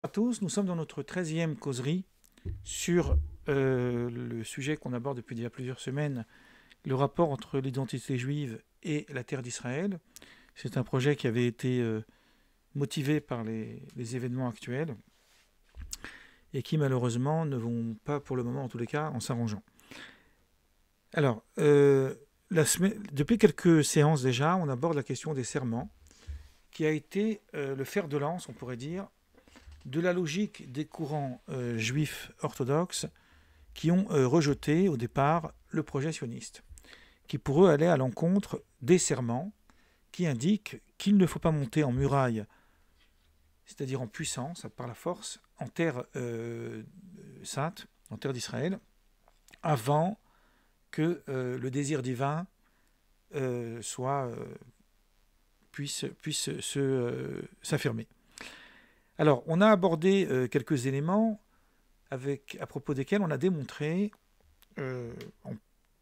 À tous, nous sommes dans notre 13e causerie sur le sujet qu'on aborde depuis déjà plusieurs semaines, le rapport entre l'identité juive et la terre d'Israël. C'est un projet qui avait été motivé par les événements actuels et qui malheureusement ne vont pas pour le moment, en tous les cas, en s'arrangeant. Alors, depuis quelques séances déjà, on aborde la question des serments, qui a été le fer de lance, on pourrait dire, de la logique des courants juifs orthodoxes qui ont rejeté au départ le projet sioniste, qui pour eux allait à l'encontre des serments qui indiquent qu'il ne faut pas monter en muraille, c'est-à-dire en puissance, par la force, en terre sainte, en terre d'Israël, avant que le désir divin puisse s'affirmer. Alors, on a abordé quelques éléments à propos desquels on a démontré, en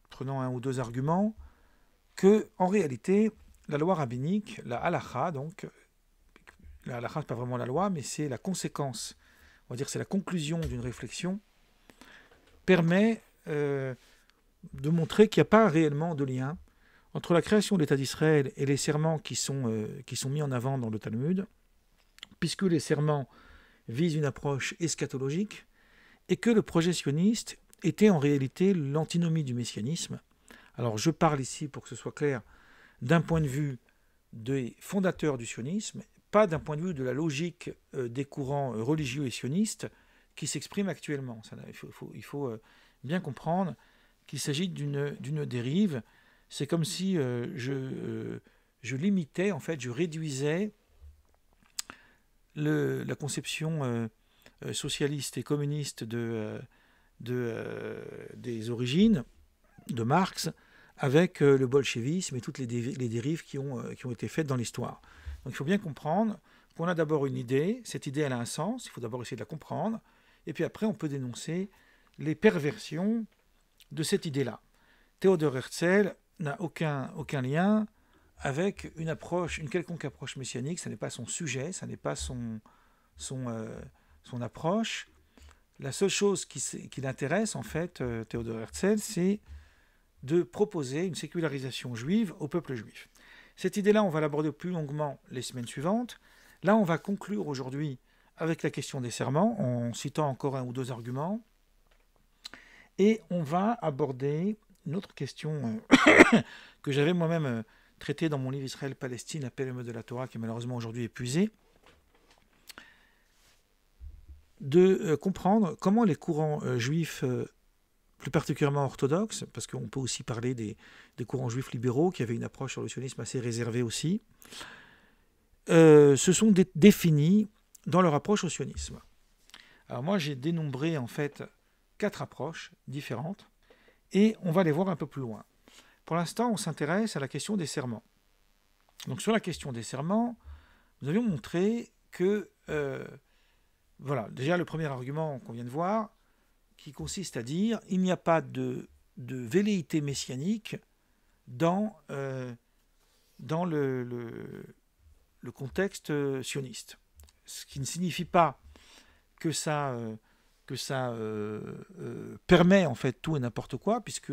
prenant un ou deux arguments, que en réalité, la loi rabbinique, la halakha, donc, la halakha, n'est pas vraiment la loi, mais c'est la conséquence, on va dire c'est la conclusion d'une réflexion, permet de montrer qu'il n'y a pas réellement de lien entre la création de l'État d'Israël et les serments qui sont mis en avant dans le Talmud, puisque les serments visent une approche eschatologique, et que le projet sioniste était en réalité l'antinomie du messianisme. Alors je parle ici, pour que ce soit clair, d'un point de vue des fondateurs du sionisme, pas d'un point de vue de la logique des courants religieux et sionistes qui s'expriment actuellement. Il faut bien comprendre qu'il s'agit d'une dérive. C'est comme si je limitais, en fait, je réduisais la conception socialiste et communiste des origines de Marx avec le bolchevisme et toutes les dérives qui ont été faites dans l'histoire. Donc il faut bien comprendre qu'on a d'abord une idée, cette idée elle a un sens, il faut d'abord essayer de la comprendre, et puis après on peut dénoncer les perversions de cette idée-là. Théodore Herzl n'a aucun lien avec une quelconque approche messianique, ça n'est pas son sujet, ça n'est pas son approche. La seule chose qui l'intéresse, en fait, Théodore Herzl, c'est de proposer une sécularisation juive au peuple juif. Cette idée-là, on va l'aborder plus longuement les semaines suivantes. Là, on va conclure aujourd'hui avec la question des serments, en citant encore un ou deux arguments. Et on va aborder une autre question que j'avais moi-même traitée dans mon livre Israël-Palestine, appel et mode de la Torah, qui est malheureusement aujourd'hui épuisé, de comprendre comment les courants juifs, plus particulièrement orthodoxes, parce qu'on peut aussi parler des courants juifs libéraux qui avaient une approche sur le sionisme assez réservée aussi, se sont définis dans leur approche au sionisme. Alors moi j'ai dénombré en fait 4 approches différentes et on va les voir un peu plus loin. Pour l'instant on s'intéresse à la question des serments. Donc sur la question des serments, nous avions montré que voilà, déjà le premier argument qu'on vient de voir, qui consiste à dire il n'y a pas de velléité messianique dans le contexte sioniste. Ce qui ne signifie pas que ça permet en fait tout et n'importe quoi, puisque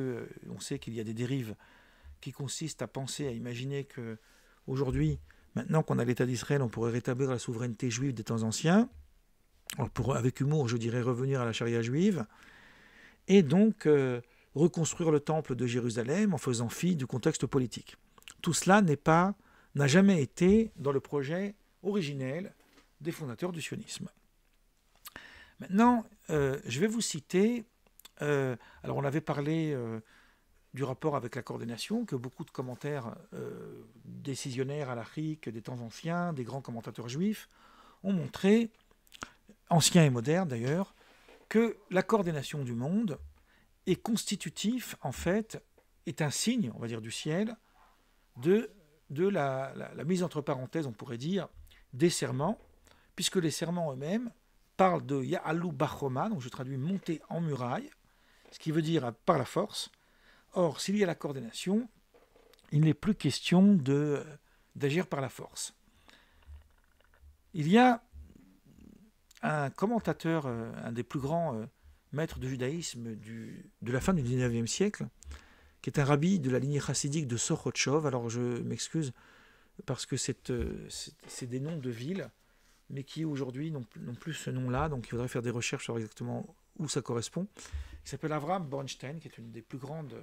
on sait qu'il y a des dérives qui consistent à penser, à imaginer que aujourd'hui, maintenant qu'on a l'État d'Israël, on pourrait rétablir la souveraineté juive des temps anciens. Alors avec humour, je dirais revenir à la charia juive, et donc reconstruire le temple de Jérusalem en faisant fi du contexte politique. Tout cela n'a jamais été dans le projet originel des fondateurs du sionisme. Maintenant, je vais vous citer, alors on avait parlé du rapport avec la coordination, que beaucoup de commentaires décisionnaires halachiques des temps anciens, des grands commentateurs juifs, ont montré, anciens et modernes d'ailleurs, que la coordination du monde est constitutif, en fait, est un signe, on va dire, du ciel, de la mise entre parenthèses, on pourrait dire, des serments, puisque les serments eux-mêmes parlent de Ya'alu Bachoma, donc je traduis monter en muraille, ce qui veut dire par la force. Or, s'il y a la coordination, il n'est plus question d'agir par la force. Il y a un commentateur, un des plus grands maîtres de judaïsme de la fin du 19e siècle, qui est un rabbi de la lignée chassidique de Sochotchov. Alors je m'excuse parce que c'est des noms de villes, mais qui aujourd'hui n'ont plus ce nom-là, donc il faudrait faire des recherches sur exactement où ça correspond. Il s'appelle Avraham Bornstein, qui est une des plus grandes,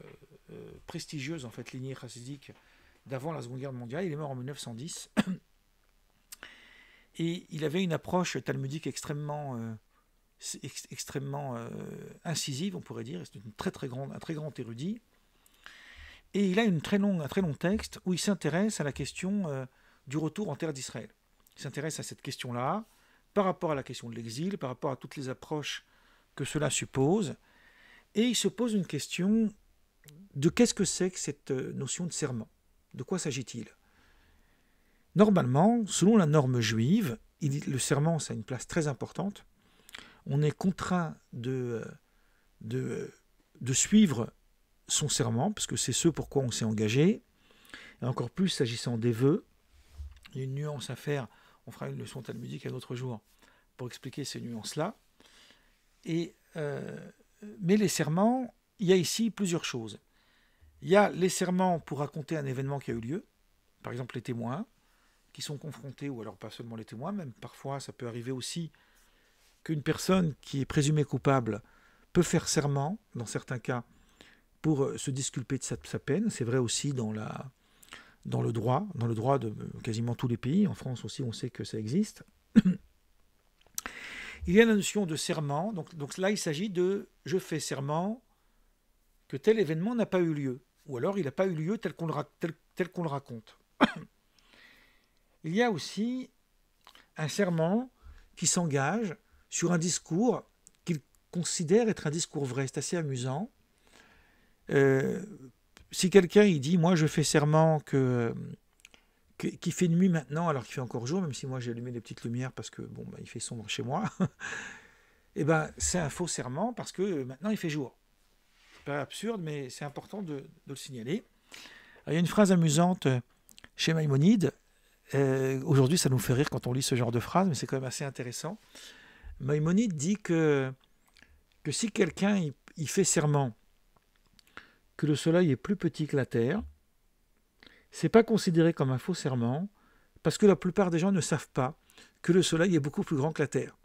prestigieuses en fait, lignées chassidiques d'avant la Seconde Guerre mondiale. Il est mort en 1910. Et il avait une approche talmudique extrêmement incisive, on pourrait dire. C'est un très grand érudit. Et il a un très long texte où il s'intéresse à la question du retour en terre d'Israël. Il s'intéresse à cette question-là, par rapport à la question de l'exil, par rapport à toutes les approches que cela suppose. Et il se pose une question de qu'est-ce que c'est que cette notion de serment? De quoi s'agit-il? Normalement, selon la norme juive, le serment, ça a une place très importante. On est contraint de suivre son serment, parce que c'est ce pourquoi on s'est engagé. Et encore plus s'agissant des vœux. Il y a une nuance à faire. On fera une leçon talmudique un autre jour pour expliquer ces nuances-là. Mais les serments, il y a ici plusieurs choses. Il y a les serments pour raconter un événement qui a eu lieu. Par exemple, les témoins qui sont confrontés, ou alors pas seulement les témoins, même parfois ça peut arriver aussi qu'une personne qui est présumée coupable peut faire serment, dans certains cas, pour se disculper de sa peine. C'est vrai aussi dans le droit de quasiment tous les pays. En France aussi, on sait que ça existe. Il y a la notion de serment. Donc là, il s'agit de « je fais serment que tel événement n'a pas eu lieu ». Ou alors, il n'a pas eu lieu tel qu'on le raconte. Il y a aussi un serment qui s'engage sur un discours qu'il considère être un discours vrai. C'est assez amusant. Si quelqu'un il dit « moi je fais serment qu'il fait nuit maintenant alors qu'il fait encore jour », même si moi j'ai allumé les petites lumières parce que il fait sombre chez moi, et c'est un faux serment parce que maintenant il fait jour. C'est pas absurde, mais c'est important de le signaler. Alors, il y a une phrase amusante chez Maïmonide. Aujourd'hui ça nous fait rire quand on lit ce genre de phrase, mais c'est quand même assez intéressant. Maïmonide dit que si quelqu'un il fait serment que le soleil est plus petit que la Terre, c'est pas considéré comme un faux serment, parce que la plupart des gens ne savent pas que le soleil est beaucoup plus grand que la Terre.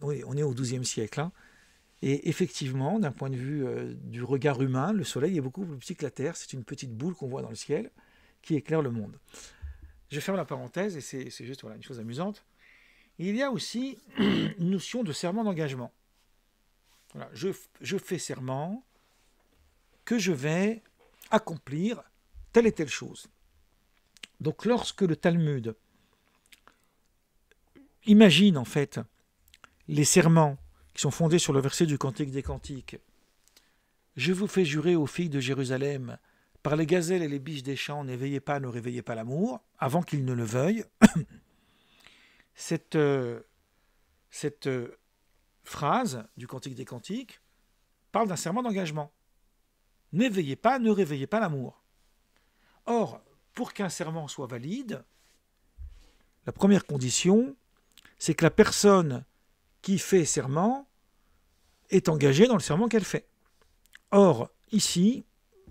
On est au XIIe siècle, hein. Et effectivement, d'un point de vue du regard humain, le soleil est beaucoup plus petit que la Terre. C'est une petite boule qu'on voit dans le ciel qui éclaire le monde. Je ferme la parenthèse, et c'est juste une chose amusante. Il y a aussi une notion de serment d'engagement. Voilà, je fais serment que je vais accomplir telle et telle chose. Donc lorsque le Talmud imagine en fait les serments qui sont fondés sur le verset du Cantique des Cantiques, « Je vous fais jurer aux filles de Jérusalem, par les gazelles et les biches des champs, n'éveillez pas, ne réveillez pas l'amour, avant qu'ils ne le veuillent. » Cette phrase du Cantique des Cantiques parle d'un serment d'engagement. N'éveillez pas, ne réveillez pas l'amour. Or, pour qu'un serment soit valide, la première condition, c'est que la personne qui fait serment est engagée dans le serment qu'elle fait. Or, ici,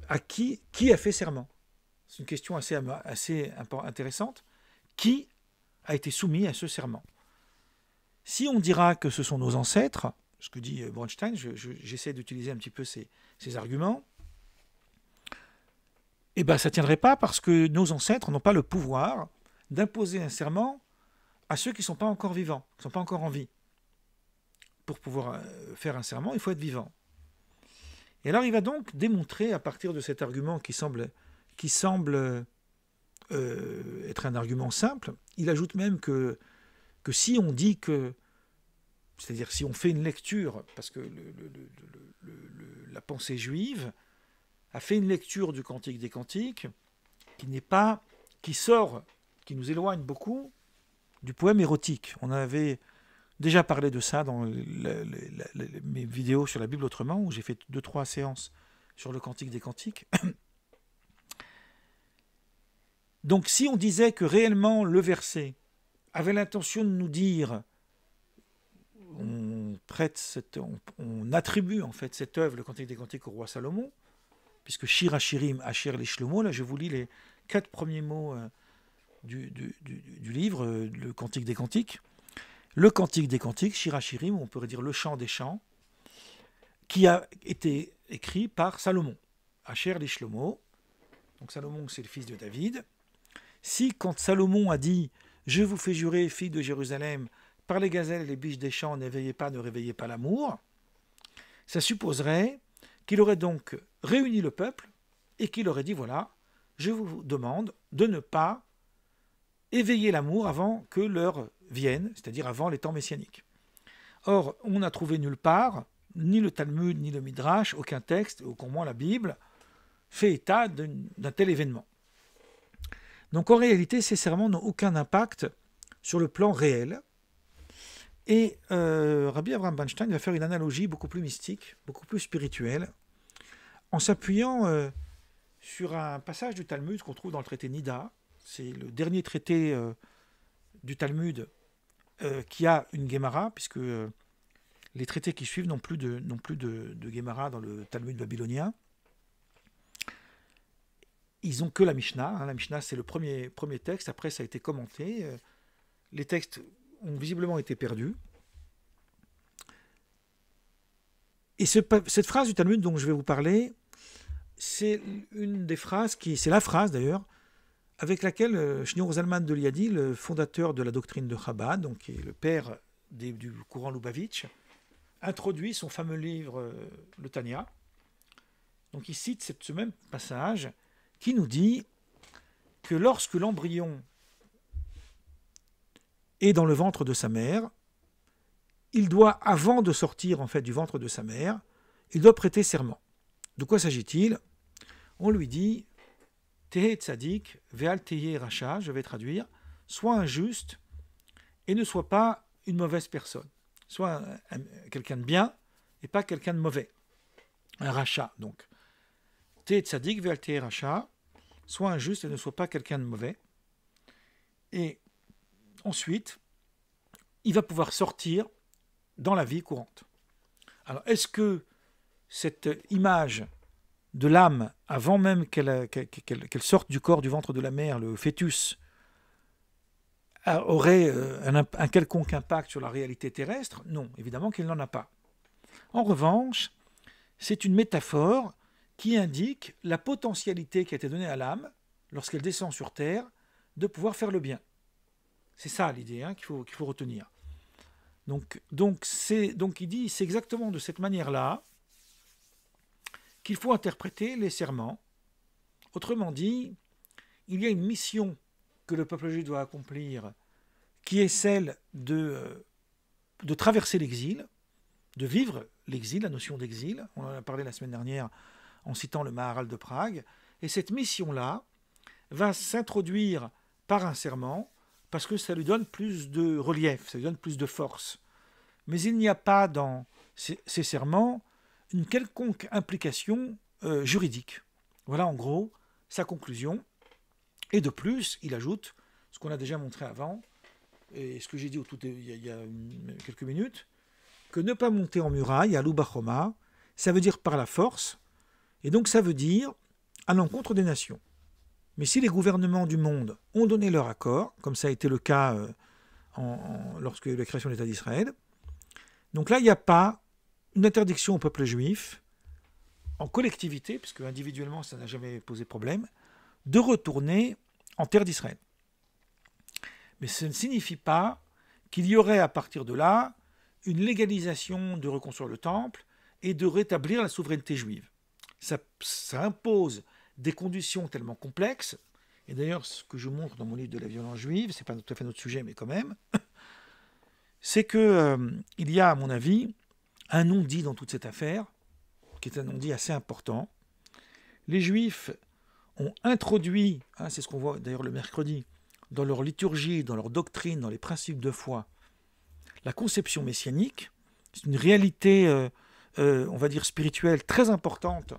à qui a fait serment? C'est une question assez intéressante. Qui a été soumis à ce serment? Si on dira que ce sont nos ancêtres, ce que dit Bornstein, j'essaie d'utiliser un petit peu ces arguments, eh bien, ça ne tiendrait pas parce que nos ancêtres n'ont pas le pouvoir d'imposer un serment à ceux qui ne sont pas encore vivants, qui ne sont pas encore en vie. Pour pouvoir faire un serment, il faut être vivant. Et alors, il va donc démontrer, à partir de cet argument qui semble être un argument simple, il ajoute même que si on dit que, c'est-à-dire si on fait une lecture, parce que la pensée juive a fait une lecture du Cantique des Cantiques qui nous éloigne beaucoup du poème érotique. On avait déjà parlé de ça dans mes vidéos sur la Bible autrement, où j'ai fait 2-3 séances sur le Cantique des Cantiques. Donc si on disait que réellement le verset avait l'intention de nous dire on attribue en fait cette œuvre, le Cantique des Cantiques, au roi Salomon, puisque Shir Hashirim, Asher les Shlomo, là je vous lis les 4 premiers mots du livre, le Cantique des Cantiques. Le Cantique des Cantiques, Shir Hashirim, on pourrait dire le chant des chants, qui a été écrit par Salomon. Asher les Shlomo, donc Salomon c'est le fils de David. Si quand Salomon a dit « Je vous fais jurer, filles de Jérusalem, par les gazelles et les biches des champs, ne réveillez pas l'amour », ça supposerait qu'il aurait donc réuni le peuple et qu'il aurait dit « Voilà, je vous demande de ne pas éveiller l'amour avant que l'heure vienne, c'est-à-dire avant les temps messianiques. » Or, on n'a trouvé nulle part, ni le Talmud, ni le Midrash, aucun texte, ou au moins la Bible, fait état d'un tel événement. Donc en réalité, ces serments n'ont aucun impact sur le plan réel. Et Rabbi Avraham Bernstein va faire une analogie beaucoup plus mystique, beaucoup plus spirituelle, en s'appuyant sur un passage du Talmud qu'on trouve dans le traité Nida. C'est le dernier traité du Talmud qui a une Gemara, puisque les traités qui suivent n'ont plus de Gemara dans le Talmud babylonien. Ils n'ont que la Mishnah. La Mishnah, c'est le premier texte. Après, ça a été commenté. Les textes ont visiblement été perdus. Et cette phrase du Talmud dont je vais vous parler, c'est une des phrases c'est la phrase d'ailleurs, avec laquelle Shneur Zalman de Liadi, le fondateur de la doctrine de Chabad, donc qui est le père du courant Lubavitch, introduit son fameux livre, le Tanya. Donc il cite ce même passage qui nous dit que lorsque l'embryon est dans le ventre de sa mère, il doit, avant de sortir en fait du ventre de sa mère, il doit prêter serment. De quoi s'agit-il? On lui dit Tehe tzadik, ve'al tehe racha, je vais traduire, sois injuste et ne sois pas une mauvaise personne. Sois quelqu'un de bien et pas quelqu'un de mauvais. Un racha, donc. Tehe tzadik, ve'al tehe racha, sois injuste et ne sois pas quelqu'un de mauvais. Et ensuite, il va pouvoir sortir dans la vie courante. Alors, est-ce que cette image de l'âme, avant même qu'elle sorte du corps du ventre de la mère, le fœtus, aurait un quelconque impact sur la réalité terrestre? Non, évidemment qu'elle n'en a pas. En revanche, c'est une métaphore qui indique la potentialité qui a été donnée à l'âme, lorsqu'elle descend sur terre, de pouvoir faire le bien. C'est ça l'idée qu'il faut retenir. Donc il dit, c'est exactement de cette manière-là qu'il faut interpréter les serments. Autrement dit, il y a une mission que le peuple juif doit accomplir, qui est celle de traverser l'exil, de vivre l'exil, la notion d'exil. On en a parlé la semaine dernière en citant le Maharal de Prague. Et cette mission-là va s'introduire par un serment, parce que ça lui donne plus de relief, ça lui donne plus de force. Mais il n'y a pas dans ces serments une quelconque implication juridique. Voilà en gros sa conclusion. Et de plus, il ajoute ce qu'on a déjà montré avant, et ce que j'ai dit il y a quelques minutes, que ne pas monter en muraille, à l'Ubachoma, ça veut dire par la force, et donc ça veut dire à l'encontre des nations. Mais si les gouvernements du monde ont donné leur accord, comme ça a été le cas lorsque la création de l'État d'Israël, donc là, il n'y a pas une interdiction au peuple juif, en collectivité, puisque individuellement, ça n'a jamais posé problème, de retourner en terre d'Israël. Mais ce ne signifie pas qu'il y aurait à partir de là une légalisation de reconstruire le temple et de rétablir la souveraineté juive. Ça impose des conditions tellement complexes, et d'ailleurs ce que je montre dans mon livre de la violence juive, c'est pas tout à fait notre sujet, mais quand même, c'est qu'il y a, à mon avis, un non-dit dans toute cette affaire, qui est un non-dit assez important. Les Juifs ont introduit, c'est ce qu'on voit d'ailleurs le mercredi, dans leur liturgie, dans leur doctrine, dans les principes de foi, la conception messianique. C'est une réalité, on va dire, spirituelle très importante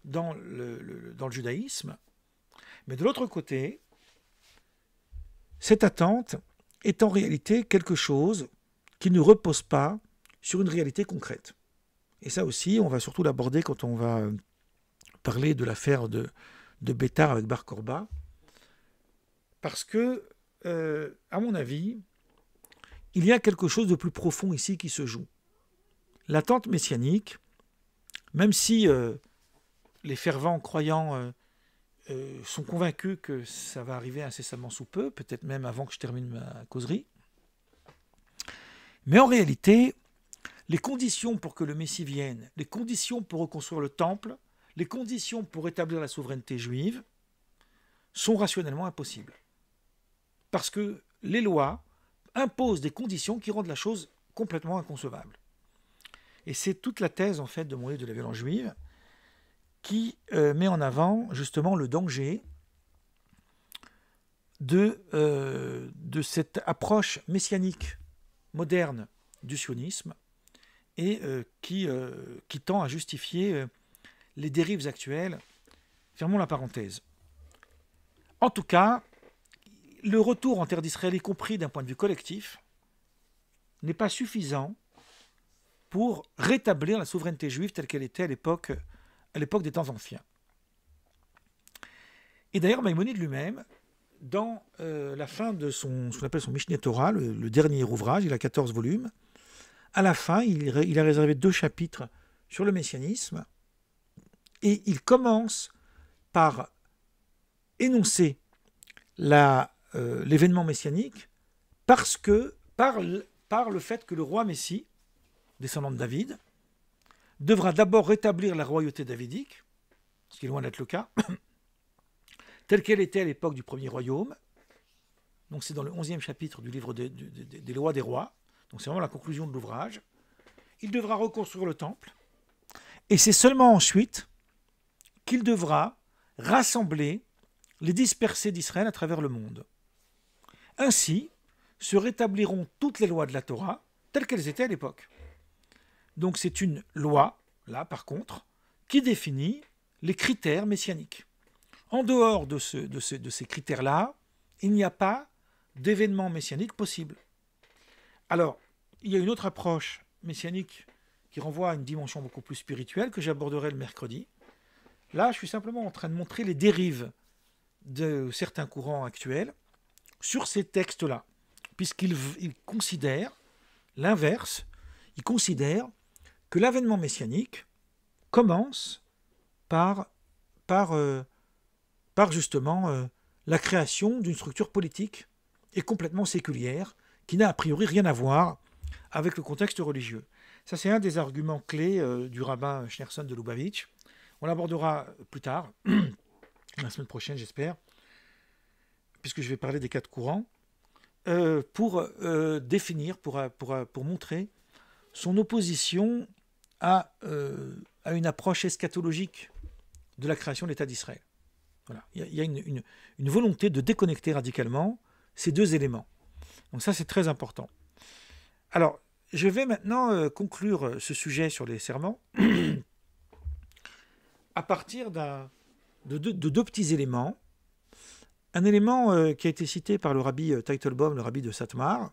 dans le judaïsme. Mais de l'autre côté, cette attente est en réalité quelque chose qui ne repose pas sur une réalité concrète. Et ça aussi, on va surtout l'aborder quand on va parler de l'affaire de Bétar avec Bar Korba. Parce que, à mon avis, il y a quelque chose de plus profond ici qui se joue. L'attente messianique, même si les fervents croyants sont convaincus que ça va arriver incessamment sous peu, peut-être même avant que je termine ma causerie, mais en réalité, les conditions pour que le Messie vienne, les conditions pour reconstruire le temple, les conditions pour établir la souveraineté juive sont rationnellement impossibles. Parce que les lois imposent des conditions qui rendent la chose complètement inconcevable. Et c'est toute la thèse en fait de mon livre de la violence juive qui met en avant justement le danger de cette approche messianique moderne du sionisme et qui tend à justifier les dérives actuelles. Fermons la parenthèse. En tout cas, le retour en terre d'Israël, y compris d'un point de vue collectif, n'est pas suffisant pour rétablir la souveraineté juive telle qu'elle était à l'époque des temps anciens. Et d'ailleurs, Maïmonide lui-même, dans la fin de ce qu'on appelle son Mishneh Torah, le dernier ouvrage, il a 14 volumes, à la fin, il a réservé 2 chapitres sur le messianisme, et il commence par énoncer l'événement messianique parce que, par le fait que le roi Messie, descendant de David, devra d'abord rétablir la royauté davidique, ce qui est loin d'être le cas, telle qu'elle était à l'époque du premier royaume. Donc c'est dans le 11e chapitre du livre des lois des rois, donc c'est vraiment la conclusion de l'ouvrage. Il devra reconstruire le temple, et c'est seulement ensuite qu'il devra rassembler les dispersés d'Israël à travers le monde. Ainsi se rétabliront toutes les lois de la Torah telles qu'elles étaient à l'époque. Donc c'est une loi, là par contre, qui définit les critères messianiques. En dehors de ces critères-là, il n'y a pas d'événement messianique possible. Alors, il y a une autre approche messianique qui renvoie à une dimension beaucoup plus spirituelle que j'aborderai le mercredi. Là, je suis simplement en train de montrer les dérives de certains courants actuels sur ces textes-là, puisqu'ils considèrent l'inverse, ils considèrent que l'avènement messianique commence par justement la création d'une structure politique et complètement séculière qui n'a a priori rien à voir avec le contexte religieux. Ça, c'est un des arguments clés du rabbin Schneerson de Lubavitch. On l'abordera plus tard, la semaine prochaine, j'espère, puisque je vais parler des 4 courants, pour définir, pour montrer son opposition à une approche eschatologique de la création de l'État d'Israël. Voilà. Il y a une volonté de déconnecter radicalement ces 2 éléments. Donc ça, c'est très important. Alors, je vais maintenant conclure ce sujet sur les serments à partir de 2 petits éléments. Un élément qui a été cité par le rabbi Teitelbaum, le rabbi de Satmar,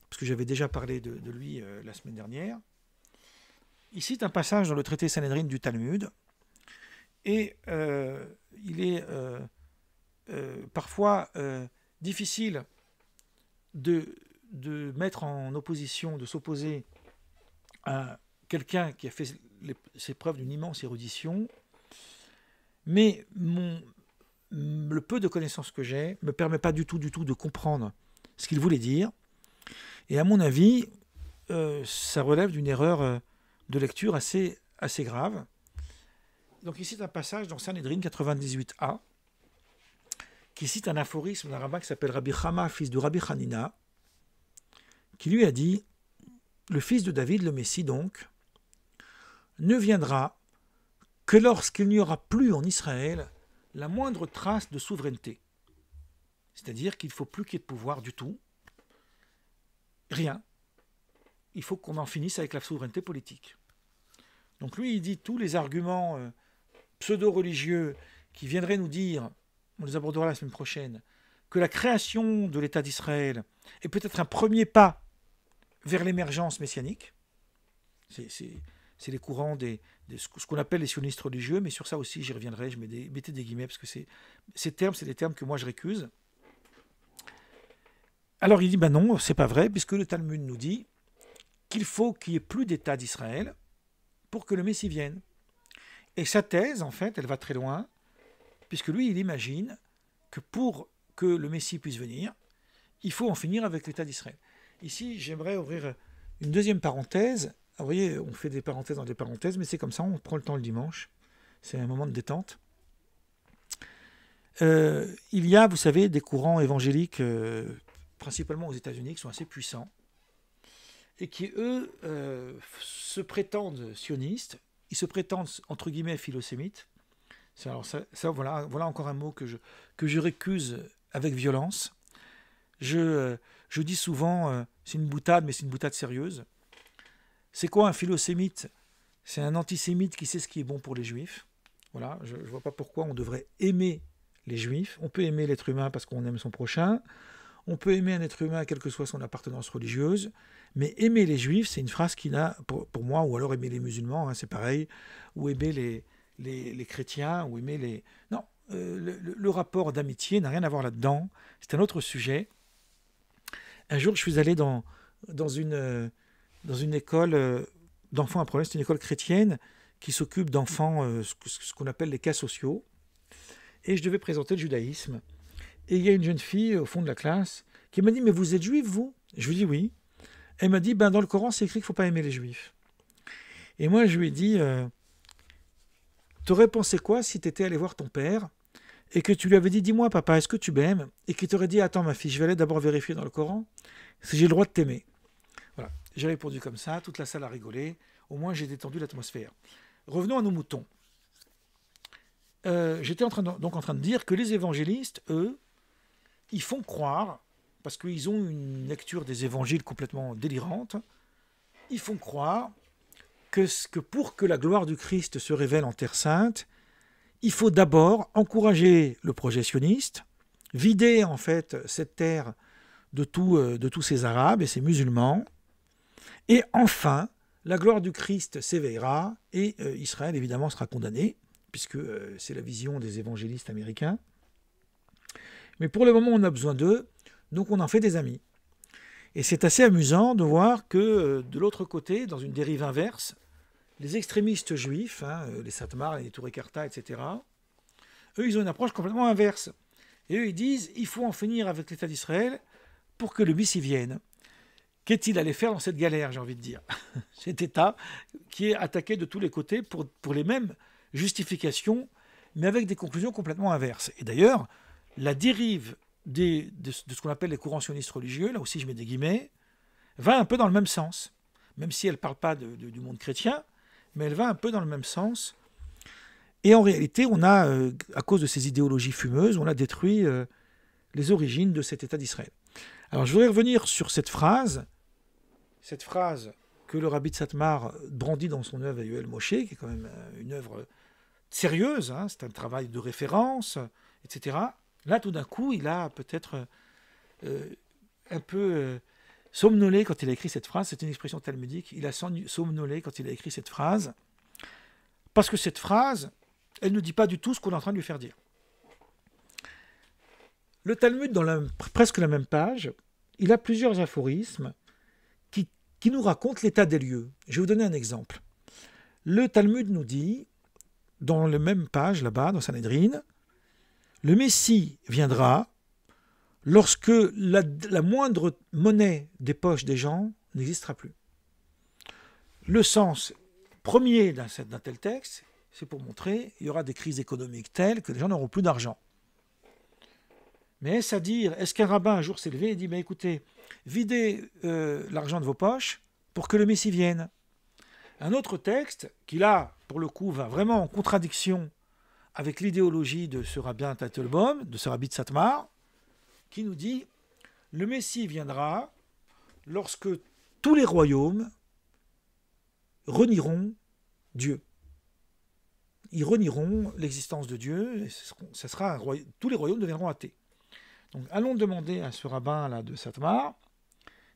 parce que j'avais déjà parlé de lui la semaine dernière. Il cite un passage dans le traité Sanhedrin du Talmud, et il est parfois difficile de mettre en opposition, de s'opposer à quelqu'un qui a fait ses preuves d'une immense érudition, mais le peu de connaissances que j'ai ne me permet pas du tout de comprendre ce qu'il voulait dire, et à mon avis, ça relève d'une erreur de lecture assez grave. Donc il cite un passage dans Sanhedrin 98a, qui cite un aphorisme d'un rabbin qui s'appelle Rabbi Chama, fils de Rabbi Hanina, qui lui a dit « Le fils de David, le Messie donc, ne viendra que lorsqu'il n'y aura plus en Israël la moindre trace de souveraineté. » C'est-à-dire qu'il ne faut plus qu'il y ait de pouvoir du tout, rien. Il faut qu'on en finisse avec la souveraineté politique. Donc lui, il dit tous les arguments pseudo-religieux qui viendraient nous dire, on les abordera la semaine prochaine, que la création de l'État d'Israël est peut-être un premier pas vers l'émergence messianique. C'est les courants ce qu'on appelle les sionistes religieux, mais sur ça aussi j'y reviendrai, mettez des guillemets, parce que ces termes, c'est des termes que moi je récuse. Alors il dit, ben non, c'est pas vrai, puisque le Talmud nous dit qu'il faut qu'il n'y ait plus d'État d'Israël pour que le Messie vienne. Et sa thèse, en fait, elle va très loin, puisque lui, il imagine que pour que le Messie puisse venir, il faut en finir avec l'État d'Israël. Ici, j'aimerais ouvrir une deuxième parenthèse. Vous voyez, on fait des parenthèses dans des parenthèses, mais c'est comme ça, on prend le temps le dimanche. C'est un moment de détente. Il y a, vous savez, des courants évangéliques, principalement aux États-Unis, qui sont assez puissants, et qui, eux, se prétendent sionistes, ils se prétendent, entre guillemets, philosémites. Alors voilà encore un mot que je récuse avec violence. Je dis souvent, c'est une boutade, mais c'est une boutade sérieuse. C'est quoi un philosémite? C'est un antisémite qui sait ce qui est bon pour les juifs. Voilà, je ne vois pas pourquoi on devrait aimer les juifs. On peut aimer l'être humain parce qu'on aime son prochain. On peut aimer un être humain quelle que soit son appartenance religieuse. Mais aimer les juifs, c'est une phrase qui n'a, pour moi, ou alors aimer les musulmans, hein, c'est pareil, ou aimer les chrétiens, ou aimer les... Non, le rapport d'amitié n'a rien à voir là-dedans. C'est un autre sujet. Un jour, je suis allé dans une école d'enfants à problème. C'est une école chrétienne qui s'occupe d'enfants, ce qu'on appelle les cas sociaux. Et je devais présenter le judaïsme. Et il y a une jeune fille au fond de la classe qui m'a dit « Mais vous êtes juif, vous ?» Je lui ai dit « Oui ». Elle m'a dit « Ben, dans le Coran, c'est écrit qu'il ne faut pas aimer les juifs. » Et moi, je lui ai dit « T'aurais pensé quoi si tu étais allé voir ton père et que tu lui avais dit « Dis-moi, papa, est-ce que tu m'aimes ?» et qu'il t'aurait dit « Attends, ma fille, je vais aller d'abord vérifier dans le Coran si j'ai le droit de t'aimer. » Voilà. J'ai répondu comme ça, toute la salle a rigolé. Au moins, j'ai détendu l'atmosphère. Revenons à nos moutons. J'étais donc en train de dire que les évangélistes, eux, ils font croire, parce qu'ils ont une lecture des évangiles complètement délirante, ils font croire que pour que la gloire du Christ se révèle en Terre Sainte, il faut d'abord encourager le projet sioniste, vider en fait cette terre de tous ces Arabes et ces musulmans, et enfin, la gloire du Christ s'éveillera et Israël évidemment sera condamné, puisque c'est la vision des évangélistes américains. Mais pour le moment, on a besoin d'eux, donc on en fait des amis. Et c'est assez amusant de voir que de l'autre côté, dans une dérive inverse, les extrémistes juifs, hein, les Satmar, les Touré Karta, etc., eux, ils ont une approche complètement inverse. Et eux, ils disent, il faut en finir avec l'État d'Israël pour que le Messie vienne. Qu'est-il allé faire dans cette galère, j'ai envie de dire? Cet État qui est attaqué de tous les côtés pour les mêmes justifications, mais avec des conclusions complètement inverses. Et d'ailleurs, la dérive de ce qu'on appelle les courants sionistes religieux, là aussi je mets des guillemets, va un peu dans le même sens. Même si elle ne parle pas du monde chrétien, mais elle va un peu dans le même sens. Et en réalité, on a, à cause de ces idéologies fumeuses, on a détruit les origines de cet État d'Israël. Alors je voudrais revenir sur cette phrase que le rabbi de Satmar brandit dans son œuvre Yoel Moshe, qui est quand même une œuvre sérieuse, hein, c'est un travail de référence, etc. Là, tout d'un coup, il a peut-être un peu somnolé quand il a écrit cette phrase. C'est une expression talmudique. Il a somnolé quand il a écrit cette phrase, parce que cette phrase, elle ne dit pas du tout ce qu'on est en train de lui faire dire. Le Talmud, dans presque la même page, il a plusieurs aphorismes qui nous racontent l'état des lieux. Je vais vous donner un exemple. Le Talmud nous dit, dans la même page, là-bas, dans Sanhedrin, le Messie viendra lorsque la moindre monnaie des poches des gens n'existera plus. Le sens premier d'un tel texte, c'est pour montrer qu'il y aura des crises économiques telles que les gens n'auront plus d'argent. Mais est-ce à dire, est-ce qu'un rabbin un jour s'est levé et dit, mais écoutez, videz l'argent de vos poches pour que le Messie vienne? Un autre texte, qui là, pour le coup, va vraiment en contradiction avec l'idéologie de ce rabbin Teitelbaum, de ce rabbi de Satmar, qui nous dit, le Messie viendra lorsque tous les royaumes renieront Dieu. Ils renieront l'existence de Dieu, et tous les royaumes deviendront athées. Donc allons demander à ce rabbin là de Satmar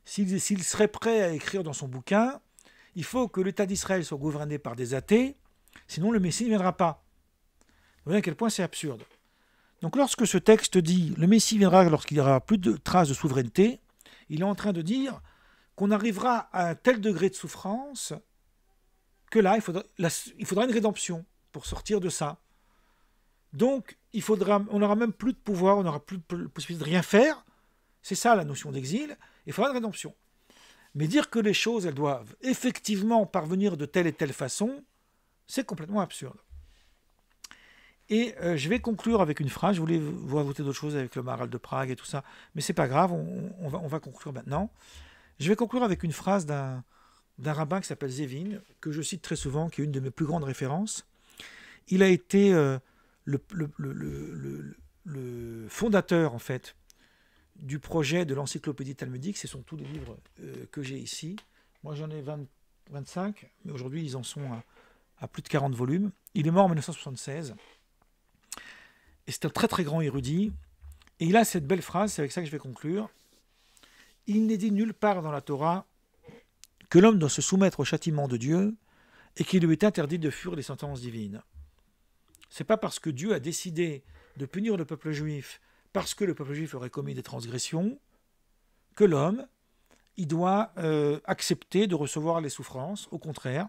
s'il serait prêt à écrire dans son bouquin « il faut que l'État d'Israël soit gouverné par des athées, sinon le Messie ne viendra pas. Vous voyez à quel point c'est absurde. Donc lorsque ce texte dit « le Messie viendra lorsqu'il n'y aura plus de traces de souveraineté », il est en train de dire qu'on arrivera à un tel degré de souffrance que là, il faudra une rédemption pour sortir de ça. Donc, on n'aura même plus de pouvoir, on n'aura plus de possibilité de rien faire. C'est ça la notion d'exil. Il faudra une rédemption. Mais dire que les choses, elles doivent effectivement parvenir de telle et telle façon, c'est complètement absurde. Et je vais conclure avec une phrase. Je voulais vous ajouter d'autres choses avec le Maharal de Prague et tout ça, mais c'est pas grave, on va conclure maintenant. Je vais conclure avec une phrase d'un rabbin qui s'appelle Zevin, que je cite très souvent, qui est une de mes plus grandes références. Il a été le fondateur, en fait, du projet de l'encyclopédie talmudique. Ce sont tous les livres que j'ai ici. Moi, j'en ai 25, mais aujourd'hui, ils en sont à plus de 40 volumes. Il est mort en 1976. Et c'est un très très grand érudit. Et il a cette belle phrase, c'est avec ça que je vais conclure. Il n'est dit nulle part dans la Torah que l'homme doit se soumettre au châtiment de Dieu et qu'il lui est interdit de fuir les sentences divines. C'est pas parce que Dieu a décidé de punir le peuple juif parce que le peuple juif aurait commis des transgressions que l'homme, il doit accepter de recevoir les souffrances. Au contraire,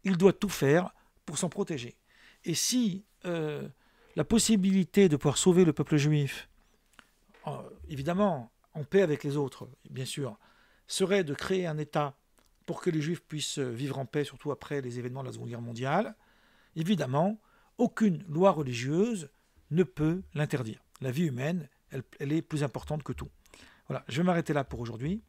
il doit tout faire pour s'en protéger. Et si la possibilité de pouvoir sauver le peuple juif, évidemment, en paix avec les autres, bien sûr, serait de créer un État pour que les Juifs puissent vivre en paix, surtout après les événements de la Seconde Guerre mondiale, évidemment, aucune loi religieuse ne peut l'interdire. La vie humaine, elle est plus importante que tout. Voilà, je vais m'arrêter là pour aujourd'hui.